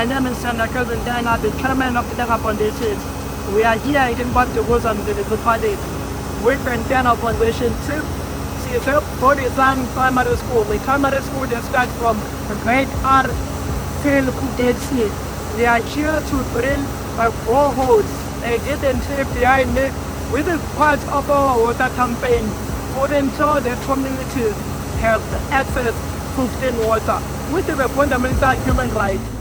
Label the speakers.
Speaker 1: My name is Ntenga, the chairman of the Ntenga Foundation. We are here in KwaDukuza Municipality with the Ntenga Foundation to see the Bodasing Primary School. The primary school that starts from grade R till grade C. They are here to bring boreholes. They didn't take behind it with the part of our water campaign for ensure the community have access to clean water, which is a fundamental human right.